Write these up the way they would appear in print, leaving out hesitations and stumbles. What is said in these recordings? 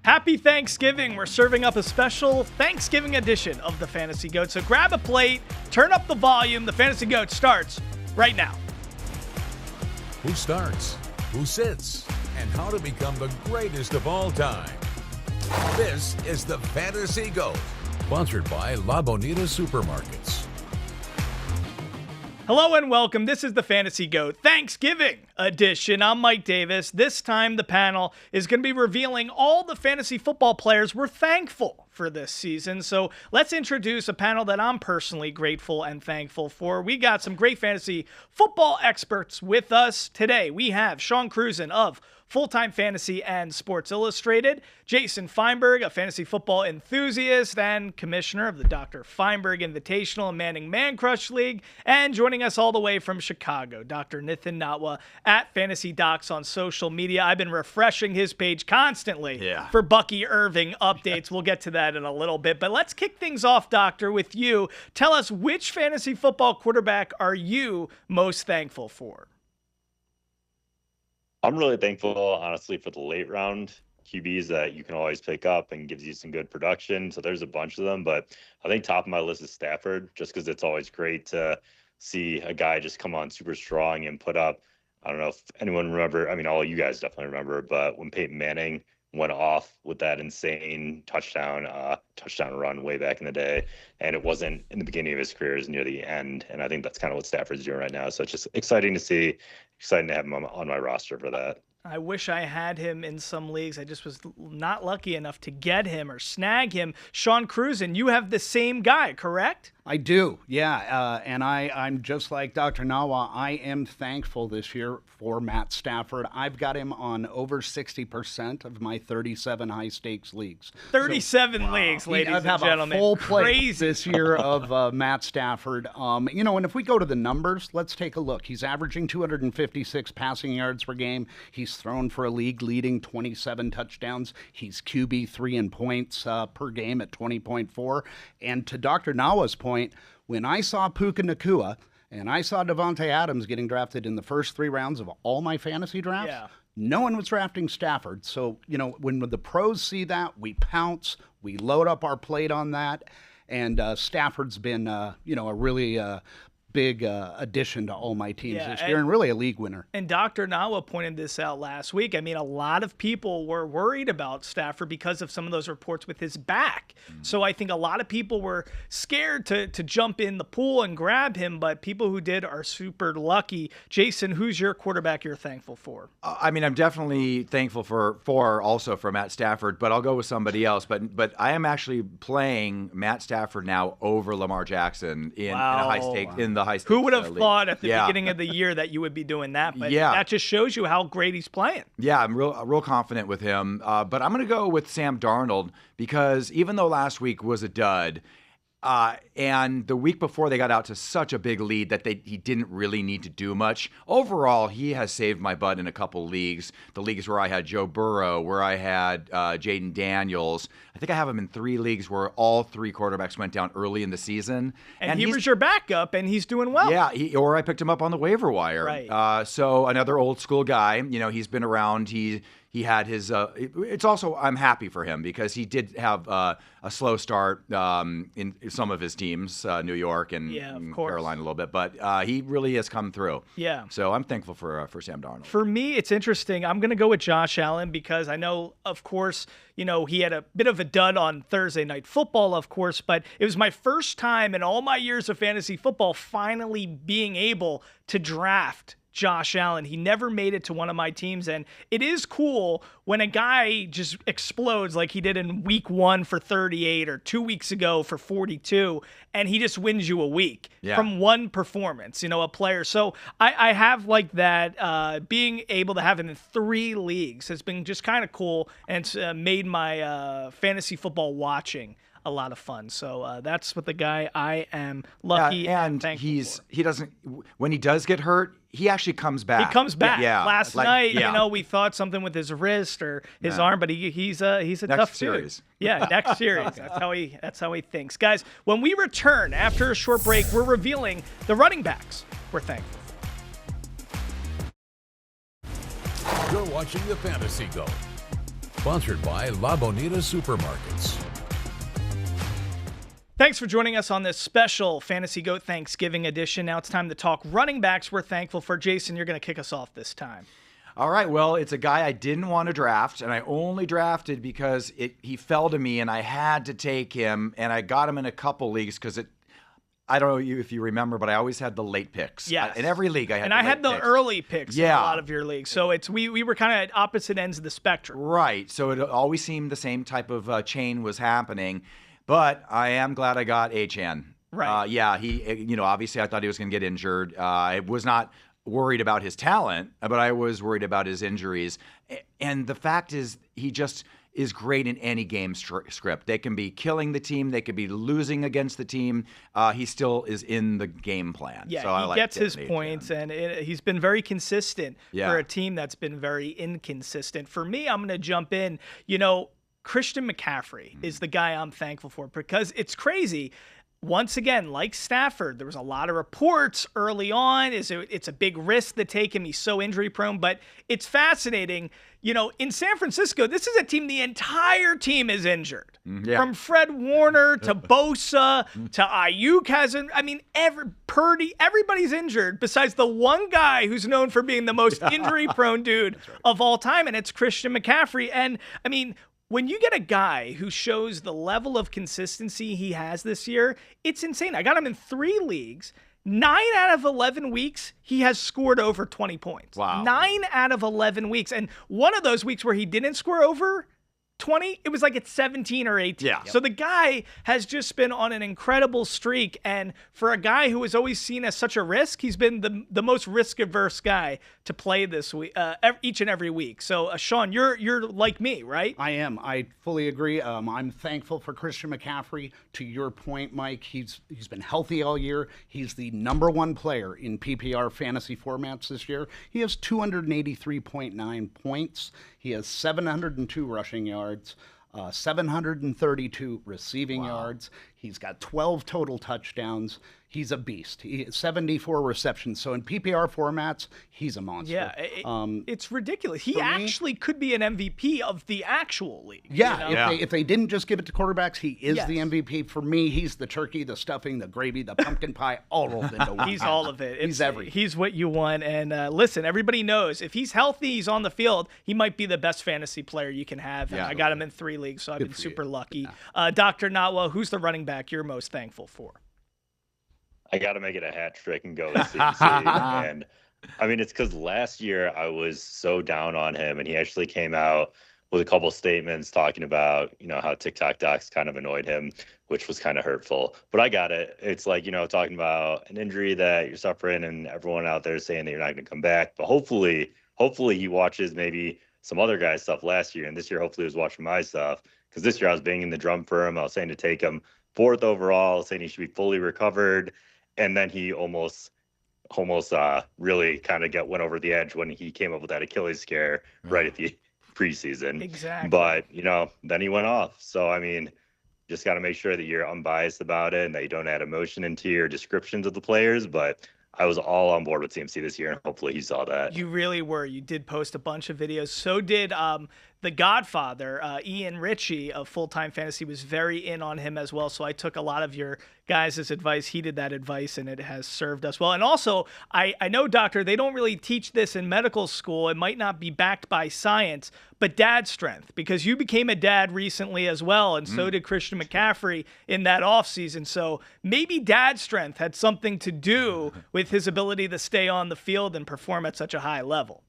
Happy Thanksgiving. We're serving up a special Thanksgiving edition of the Fantasy Goat. So grab a plate, turn up the volume. The Fantasy Goat starts right now. Who starts? Who sits? And how to become the greatest of all time. This is the Fantasy Goat, sponsored by La Bonita Supermarkets. Hello and welcome. This is the Fantasy Goat Thanksgiving edition. I'm Mike Davis. This time the panel is going to be revealing all the fantasy football players we're thankful for this season. So let's introduce a panel that I'm personally grateful and thankful for. We got some great fantasy football experts with us today. We have Sean Cruzen of Full-Time Fantasy and Sports Illustrated, Jason Feinberg, a fantasy football enthusiast and commissioner of the Dr. Feinberg Invitational and Manning Man Crush League, and joining us all the way from Chicago, Dr. Nithin Natwa at Fantasy Docs on social media. I've been refreshing his page constantly for Bucky Irving updates. We'll get to that in a little bit, but let's kick things off, Doctor, with you. Tell us, which fantasy football quarterback are you most thankful for? I'm really thankful, honestly, for the late round QBs that you can always pick up and gives you some good production. So there's a bunch of them, but I think top of my list is Stafford, just because it's always great to see a guy just come on super strong and put up. I don't know if anyone remember. I mean, all of you guys definitely remember, but when Peyton Manning went off with that insane touchdown run way back in the day, and it wasn't in the beginning of his career, it was near the end, and I think that's kind of what Stafford's doing right now. So it's just exciting to see, exciting to have him on my roster for that. I wish I had him in some leagues. I just was not lucky enough to get him or snag him. Sean Cruzen, you have the same guy, correct? I do, yeah. And I'm just like Dr. Natwa. I am thankful this year for Matt Stafford. I've got him on over 60% of my 37 high-stakes leagues. 37 leagues, ladies and gentlemen. I have a full plate Crazy. this year of Matt Stafford. And if we go to the numbers, let's take a look. He's averaging 256 passing yards per game. He's thrown for a league-leading 27 touchdowns. He's QB3 in points per game at 20.4. And to Dr. Natwa's point, when I saw Puka Nacua and I saw Devontae Adams getting drafted in the first 3 rounds of all my fantasy drafts, no one was drafting Stafford. So, when the pros see that, we pounce, we load up our plate on that. And Stafford's been, a really big addition to all my teams this year, and really a league winner. And Dr. Natwa pointed this out last week. I mean, a lot of people were worried about Stafford because of some of those reports with his back. So I think a lot of people were scared to jump in the pool and grab him, but people who did are super lucky. Jason, who's your quarterback you're thankful for? I mean, I'm definitely thankful for Matt Stafford, but I'll go with somebody else. But I am actually playing Matt Stafford now over Lamar Jackson in a high stake in the high stakes. Who would have thought at the beginning of the year that you would be doing that? But that just shows you how great he's playing. Yeah, I'm real confident with him. But I'm going to go with Sam Darnold, because even though last week was a dud, and the week before they got out to such a big lead that he didn't really need to do much. Overall, he has saved my butt in a couple leagues. The leagues where I had Joe Burrow, where I had Jaden Daniels. I think I have him in 3 leagues where all 3 quarterbacks went down early in the season. And he was your backup, and he's doing well. Yeah, or I picked him up on the waiver wire. Right. So another old school guy. He's been around. He had his. It's also, I'm happy for him because he did have a slow start in some of his teams, New York and Carolina a little bit, but he really has come through. Yeah. So I'm thankful for Sam Darnold. For me, it's interesting. I'm going to go with Josh Allen because I know, of course, he had a bit of a dud on Thursday Night Football, of course, but it was my first time in all my years of fantasy football finally being able to draft Josh Allen. He never made it to one of my teams, and it is cool when a guy just explodes like he did in week 1 for 38 or 2 weeks ago for 42, and he just wins you a week from one performance, a player. So I have like that. Being able to have him in 3 leagues has been just kind of cool, and it's made my fantasy football watching a lot of fun. So that's what the guy I am lucky and thankful for. He doesn't, when he does get hurt, he actually comes back. He comes back. Yeah. Last night, we thought something with his wrist or his arm, but he's a tough series. Dude. Yeah, next series. That's how he thinks. Guys, when we return after a short break, we're revealing the running backs we're thankful for. You're watching the Fantasy Goat, Sponsored by La Bonita Supermarkets. Thanks for joining us on this special Fantasy Goat Thanksgiving edition. Now it's time to talk running backs we're thankful for. Jason, you're going to kick us off this time. All right, well, it's a guy I didn't want to draft, and I only drafted because he fell to me, and I had to take him, and I got him in a couple leagues because I don't know if you remember, but I always had the late picks. Yes. In every league, I had and the I late had the picks. early picks in a Yeah. lot of your leagues. So we were kind of at opposite ends of the spectrum. Right, so it always seemed the same type of chain was happening, but I am glad I got Achan. Right. Yeah, obviously I thought he was going to get injured. I was not worried about his talent, but I was worried about his injuries. And the fact is, he just is great in any game script. They can be killing the team. They could be losing against the team. He still is in the game plan. Yeah, so he gets his points, and he's been very consistent for a team that's been very inconsistent. For me, I'm going to jump in. Christian McCaffrey is the guy I'm thankful for because it's crazy. Once again, like Stafford, there was a lot of reports early on. It's a big risk to take him. He's so injury prone, but it's fascinating. In San Francisco, this is a team, the entire team is injured. Yeah. From Fred Warner to Bosa to Ayuk everybody's injured besides the one guy who's known for being the most injury prone dude of all time, and it's Christian McCaffrey. And when you get a guy who shows the level of consistency he has this year, it's insane. I got him in 3 leagues. 9 out of 11 weeks, he has scored over 20 points. Wow. 9 out of 11 weeks. And one of those weeks where he didn't score over 20, it was like it's 17 or 18. Yeah. So the guy has just been on an incredible streak. And for a guy who is always seen as such a risk, he's been the most risk-averse guy to play this week, each and every week. So, Sean, you're like me, right? I am. I fully agree. I'm thankful for Christian McCaffrey. To your point, Mike, he's been healthy all year. He's the number 1 player in PPR fantasy formats this year. He has 283.9 points. He has 702 rushing yards, 732 receiving yards. He's got 12 total touchdowns. He's a beast. He has 74 receptions. So in PPR formats, he's a monster. Yeah, it's ridiculous. He actually could be an MVP of the actual league. Yeah, if they didn't just give it to quarterbacks, he is the MVP. For me, he's the turkey, the stuffing, the gravy, the pumpkin pie, all rolled into one. He's all of it. He's everything. He's what you want. And listen, everybody knows if he's healthy, he's on the field, he might be the best fantasy player you can have. And I got him in 3 leagues, so I've been super lucky. Dr. Natwa, who's the running back you're most thankful for? I got to make it a hat trick and go with CMC. And it's because last year I was so down on him, and he actually came out with a couple statements talking about, how TikTok docs kind of annoyed him, which was kind of hurtful. But I got it. It's like, talking about an injury that you're suffering, and everyone out there saying that you're not going to come back. But hopefully he watches maybe some other guys' stuff last year, and this year hopefully he was watching my stuff. Because this year I was banging the drum for him. I was saying to take him 4th overall, saying he should be fully recovered. And then he almost really kind of went over the edge when he came up with that Achilles scare right at the preseason. Exactly. But, then he went off. So, just got to make sure that you're unbiased about it and that you don't add emotion into your descriptions of the players. But I was all on board with CMC this year, and hopefully he saw that. You really were. You did post a bunch of videos. So did the Godfather, Ian Ritchie of Full Time Fantasy, was very in on him as well. So I took a lot of your guys' advice, heeded that advice, and it has served us well. And also, I know, Doctor, they don't really teach this in medical school. It might not be backed by science, but dad strength, because you became a dad recently as well, and so did Christian McCaffrey in that offseason. So maybe dad strength had something to do with his ability to stay on the field and perform at such a high level.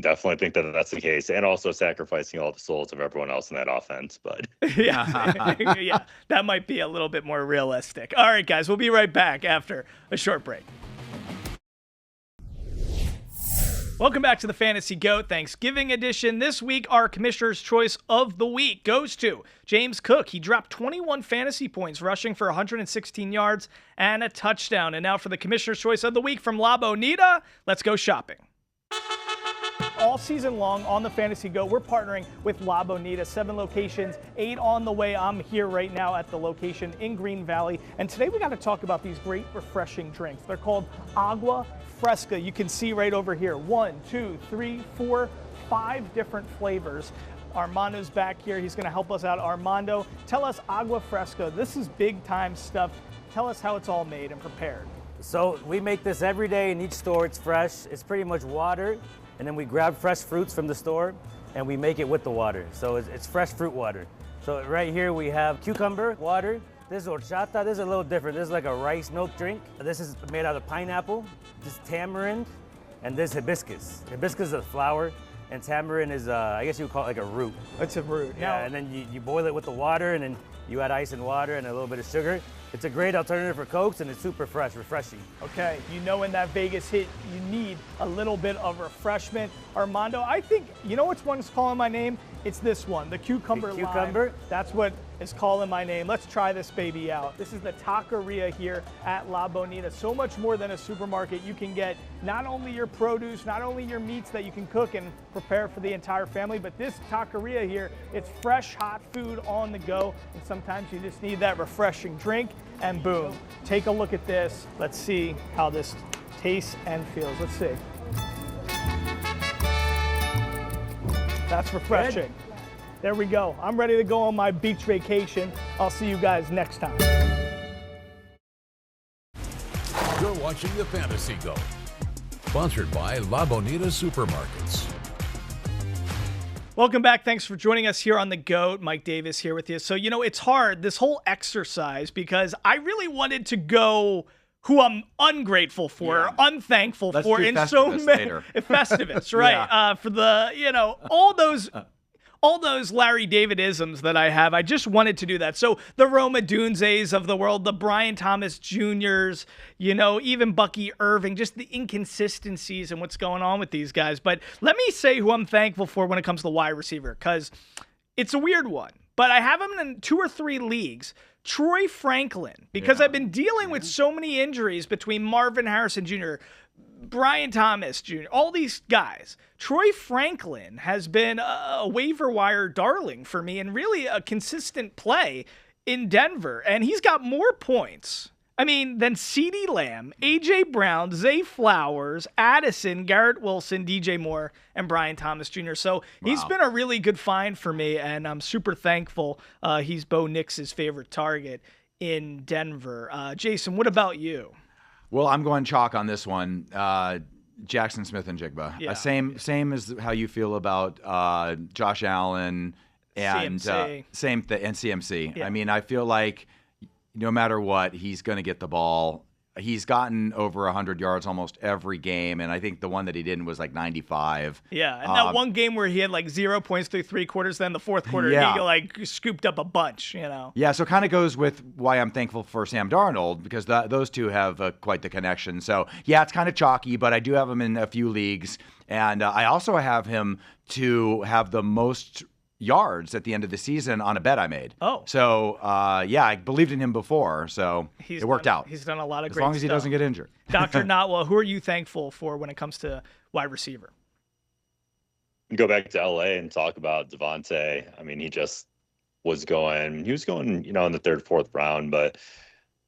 Definitely think that that's the case, and also sacrificing all the souls of everyone else in that offense. But yeah, that might be a little bit more realistic. All right, guys, we'll be right back after a short break. Welcome back to the Fantasy GOAT Thanksgiving edition. This week, our Commissioner's Choice of the Week goes to James Cook. He dropped 21 fantasy points, rushing for 116 yards and a touchdown. And now for the Commissioner's Choice of the Week from La Bonita, let's go shopping. All season long on the Fantasy GOAT, we're partnering with La Bonita, 7 locations, 8 on the way. I'm here right now at the location in Green Valley. And today we got to talk about these great refreshing drinks. They're called Agua Fresca. You can see right over here, 1, 2, 3, 4, 5 different flavors. Armando's back here. He's going to help us out. Armando, tell us agua fresca. This is big time stuff. Tell us how it's all made and prepared. So we make this every day in each store. It's fresh. It's pretty much water, and then we grab fresh fruits from the store and we make it with the water. So it's fresh fruit water. So right here we have cucumber water. This is horchata. This is a little different. This is like a rice milk drink. This is made out of pineapple. This is tamarind, and this hibiscus. Hibiscus is a flower, and tamarind is, I guess you would call it like a root. It's a root. Yeah, and then you boil it with the water, and then you add ice and water and a little bit of sugar. It's a great alternative for Cokes, and it's super fresh, refreshing. Okay, you know in that Vegas hit, you need a little bit of refreshment. Armando, I think, you know which one's calling my name? It's this one, the cucumber lime. Cucumber? That's what is calling my name. Let's try this baby out. This is the taqueria here at La Bonita. So much more than a supermarket. You can get not only your produce, not only your meats that you can cook and prepare for the entire family, but this taqueria here, it's fresh, hot food on the go. And sometimes you just need that refreshing drink, and boom, take a look at this. Let's see how this tastes and feels. Let's see. That's refreshing. Good. There we go. I'm ready to go on my beach vacation. I'll see you guys next time. You're watching the Fantasy Goat, sponsored by La Bonita Supermarkets. Welcome back. Thanks for joining us here on The GOAT. Mike Davis here with you. So, you know, it's hard, this whole exercise, because I really wanted to go who I'm ungrateful for, or unthankful for in so many Festivus, right? Yeah. For the, you know, all those Larry David-isms that I have, I just wanted to do that. So the Roma Dunzes of the world, the Brian Thomas Jr.'s, you know, even Bucky Irving, just the inconsistencies and what's going on with these guys. But let me say who I'm thankful for when it comes to the wide receiver, because it's a weird one. But I have him in 2 or 3 leagues. Troy Franklin, because I've been dealing with so many injuries between Marvin Harrison Jr., Brian Thomas Jr., all these guys. Troy Franklin has been a waiver wire darling for me and really a consistent play in Denver. And he's got more points, than CeeDee Lamb, A.J. Brown, Zay Flowers, Addison, Garrett Wilson, DJ Moore, and Brian Thomas Jr. So he's been a really good find for me, and I'm super thankful he's Bo Nix's favorite target in Denver. Jason, what about you? Well, I'm going chalk on this one. Jackson Smith and Jigba. Yeah. Same as how you feel about Josh Allen and CMC. And CMC. Yeah. I feel like no matter what, he's going to get the ball. He's gotten over 100 yards almost every game, and I think the one that he didn't was like 95. Yeah, and that one game where he had like 0 points through 3 quarters, then the fourth quarter he like scooped up a bunch, you know. Yeah, so it kind of goes with why I'm thankful for Sam Darnold, because those two have quite the connection. So yeah, it's kind of chalky, but I do have him in a few leagues, and I also have him to have the most yards at the end of the season on a bet I made. Oh. So, I believed in him before, so it worked out. He's done a lot of great stuff. As long as he doesn't get injured. Dr. Natwa, who are you thankful for when it comes to wide receiver? Go back to LA and talk about Devontae. He just was going, in the 3rd, 4th round, but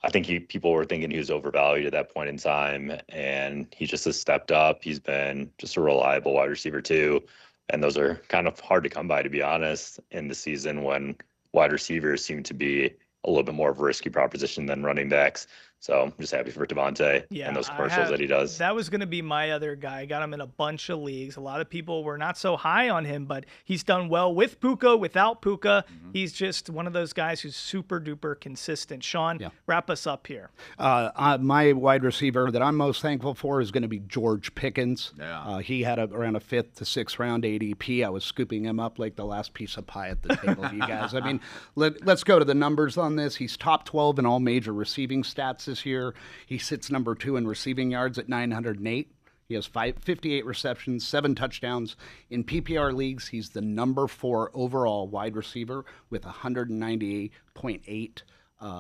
I think people were thinking he was overvalued at that point in time, and he just has stepped up. He's been just a reliable wide receiver too. And those are kind of hard to come by, to be honest, in the season when wide receivers seem to be a little bit more of a risky proposition than running backs. So I'm just happy for Devontae and those commercials that he does. That was going to be my other guy. I got him in a bunch of leagues. A lot of people were not so high on him, but he's done well with Puka, without Puka. Mm-hmm. He's just one of those guys who's super duper consistent. Sean, wrap us up here. My wide receiver that I'm most thankful for is going to be George Pickens. Yeah. He had around a 5th to 6th round ADP. I was scooping him up like the last piece of pie at the table, you guys. Let's go to the numbers on this. He's top 12 in all major receiving stats this year. He sits number 2 in receiving yards at 908. He has 58 receptions, 7 touchdowns. In PPR leagues, he's the number 4 overall wide receiver with 198.8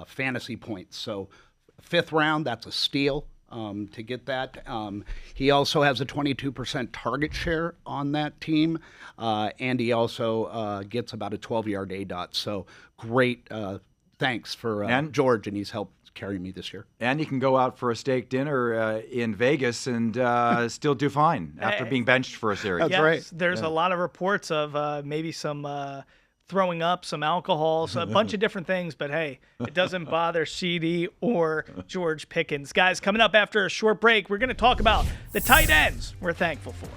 fantasy points. So 5th round, that's a steal to get that. He also has a 22% target share on that team, and he also gets about a 12-yard ADOT. So great. Thanks for George, and he's helped carry me this year. And you can go out for a steak dinner in Vegas and still do fine after being benched for a series. That's right. There's a lot of reports of maybe some throwing up, some alcohol, so a bunch of different things. But hey, it doesn't bother CD or George Pickens. Guys, coming up after a short break, we're going to talk about the tight ends we're thankful for.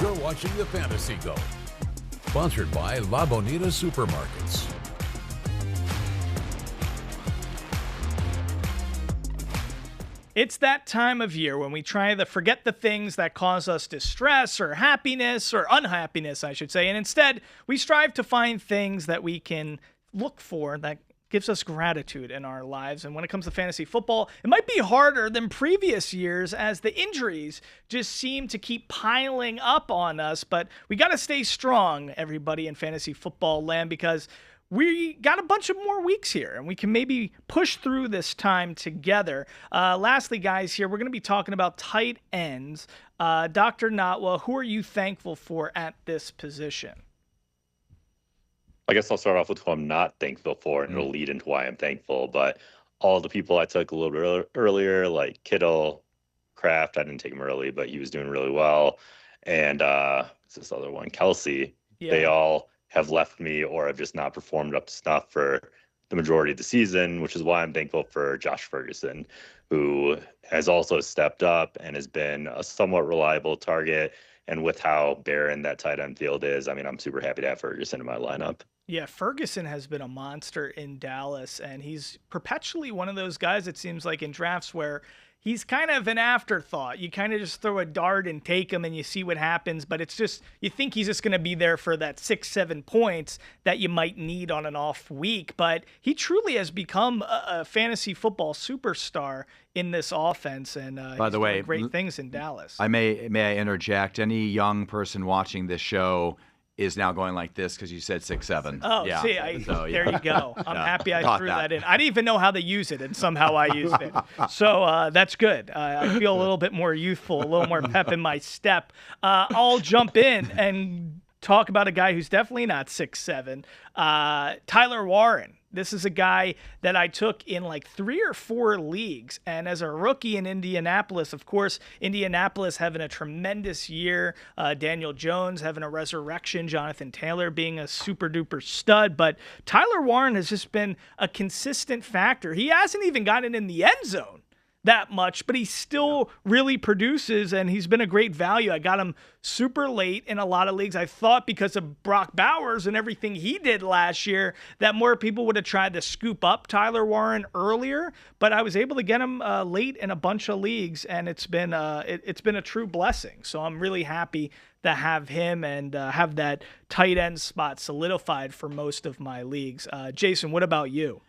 You're watching the Fantasy Goat, sponsored by La Bonita Supermarkets. It's that time of year when we try to forget the things that cause us distress or happiness or unhappiness, I should say, and instead we strive to find things that we can look for that gives us gratitude in our lives. And when it comes to fantasy football, it might be harder than previous years as the injuries just seem to keep piling up on us. But we got to stay strong, everybody in fantasy football land, because we got a bunch of more weeks here, and we can maybe push through this time together. Lastly, guys, here, we're going to be talking about tight ends. Dr. Natwa, who are you thankful for at this position? I guess I'll start off with who I'm not thankful for, and it'll lead into why I'm thankful. But all the people I took a little bit earlier, like Kittle, Kraft, I didn't take him early, but he was doing really well. And what's this other one? Kelsey. Yeah. They all have left me or have just not performed up to snuff for the majority of the season, which is why I'm thankful for Josh Ferguson, who has also stepped up and has been a somewhat reliable target. And with how barren that tight end field is, I mean, I'm super happy to have Ferguson in my lineup. Yeah, Ferguson has been a monster in Dallas, and he's perpetually one of those guys, it seems like, in drafts where he's kind of an afterthought. You kind of just throw a dart and take him and you see what happens, but it's just, you think he's just going to be there for that 6-7 points that you might need on an off week, but he truly has become a fantasy football superstar in this offense, and by the way, great things in Dallas. May I interject? Any young person watching this show is now going like this because you said 6-7. Oh, yeah. see, So, there you go. I'm happy I Caught threw that. that in. I didn't even know how they use it, and somehow I used it. So that's good. I feel a little bit more youthful, a little more pep in my step. I'll jump in and talk about a guy who's definitely not 6'7", Tyler Warren. This is a guy that I took in like 3 or 4 leagues. And as a rookie in Indianapolis, of course, Indianapolis having a tremendous year. Daniel Jones having a resurrection. Jonathan Taylor being a super duper stud. But Tyler Warren has just been a consistent factor. He hasn't even gotten in the end zone that much, but he still really produces, and he's been a great value. I got him super late in a lot of leagues. I thought because of Brock Bowers and everything he did last year that more people would have tried to scoop up Tyler Warren earlier, but I was able to get him late in a bunch of leagues, and it's been a true blessing. So I'm really happy to have him and have that tight end spot solidified for most of my leagues. Jason, what about you?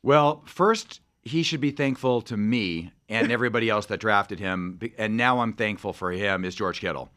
Well, first, he should be thankful to me and everybody else that drafted him, and now I'm thankful for him, is George Kittle.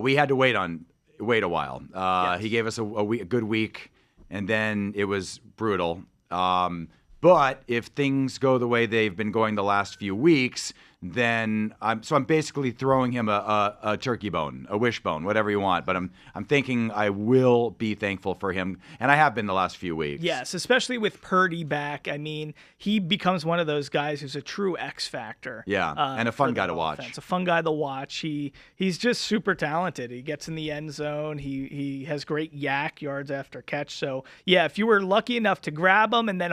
We had to wait a while. Yes. He gave us a good week, and then it was brutal. But if things go the way they've been going the last few weeks, then I'm basically throwing him a turkey bone, a wishbone, whatever you want. But I'm thinking I will be thankful for him, and I have been the last few weeks. Yes, especially with Purdy back. I mean, he becomes one of those guys who's a true X factor. Yeah, and a fun guy to watch. Offense. A fun guy to watch. He's just super talented. He gets in the end zone. He has great yak, yards after catch. So yeah, if you were lucky enough to grab him and then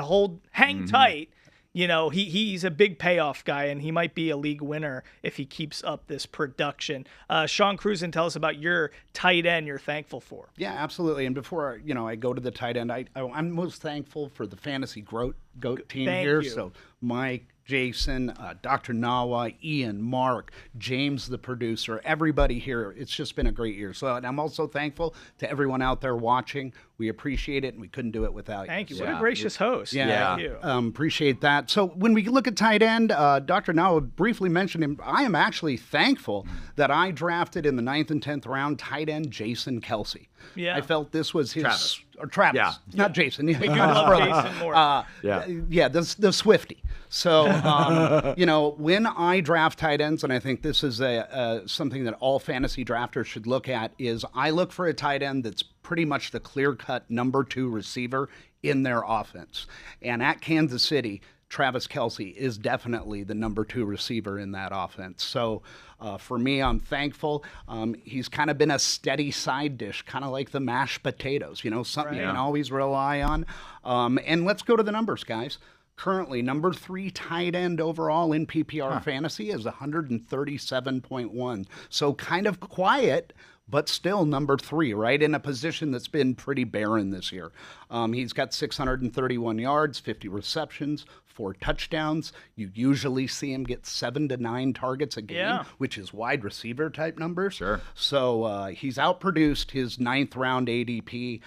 hang tight, you know, he's a big payoff guy, and he might be a league winner if he keeps up this production. Sean Cruzen, tell us about your tight end you're thankful for. Yeah, absolutely. And before I go to the tight end, I'm most thankful for the fantasy GOAT team Thank here. you. So Mike, Jason, Dr. Natwa, Ian, Mark, James, the producer, everybody here. It's just been a great year. So, and I'm also thankful to everyone out there watching. We appreciate it, and we couldn't do it without you. Thank you. So, What a gracious host. Yeah. Thank you. Appreciate that. So when we look at tight end, Dr. Natwa briefly mentioned him. I am actually thankful that I drafted in the 9th and 10th round tight end Jason Kelsey. Yeah. I felt this was his... Travis. Or Travis. Yeah. Not Jason. We do love Jason more. The Swifty. So, when I draft tight ends, and I think this is something that all fantasy drafters should look at, is I look for a tight end that's pretty much the clear-cut number 2 receiver in their offense. And at Kansas City, Travis Kelce is definitely the number 2 receiver in that offense. So for me, I'm thankful. He's kind of been a steady side dish, kind of like the mashed potatoes, something you can always rely on. And let's go to the numbers, guys. Currently, number 3 tight end overall in PPR fantasy is 137.1. So kind of quiet, but still number 3, right? In a position that's been pretty barren this year. He's got 631 yards, 50 receptions, 4 touchdowns. You usually see him get 7 to 9 targets a game, which is wide receiver type numbers. Sure. So he's outproduced his 9th round ADP.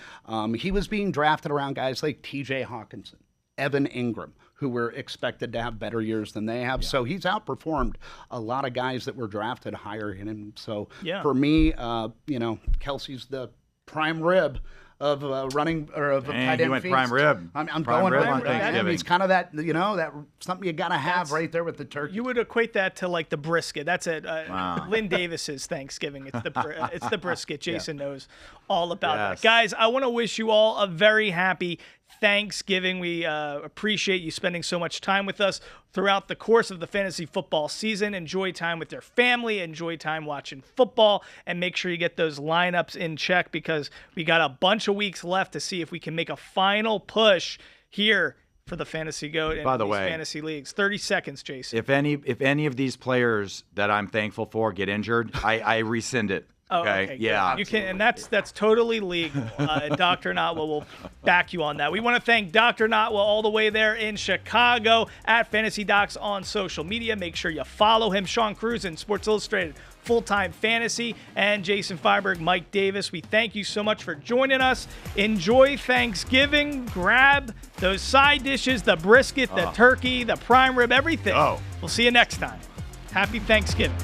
He was being drafted around guys like TJ Hawkinson, Evan Ingram, who were expected to have better years than they have. So he's outperformed a lot of guys that were drafted higher in him. So for me, Kelsey's the prime rib of running or of a tight end. He went feast. prime rib. I'm Prime going rib right on with that. Thanksgiving. He's kind of that, that something you got to have right there with the turkey. You would equate that to like the brisket. That's it. Lynn Davis's Thanksgiving. It's the brisket. Jason knows all about that. Guys, I want to wish you all a very happy Thanksgiving. We appreciate you spending so much time with us throughout the course of the fantasy football season. Enjoy time with your family. Enjoy time watching football. And make sure you get those lineups in check because we got a bunch of weeks left to see if we can make a final push here for the Fantasy GOAT and By the these way, fantasy leagues. 30 seconds, Jason. If any of these players that I'm thankful for get injured, I rescind it. Okay. Yeah. You can, and that's totally legal. Dr. Natwa will back you on that. We want to thank Dr. Natwa all the way there in Chicago at Fantasy Docs on social media. Make sure you follow him. Sean Cruzen, Sports Illustrated, Full-Time Fantasy, and Jason Feinberg, Mike Davis. We thank you so much for joining us. Enjoy Thanksgiving. Grab those side dishes, the brisket, the turkey, the prime rib, everything. We'll see you next time. Happy Thanksgiving.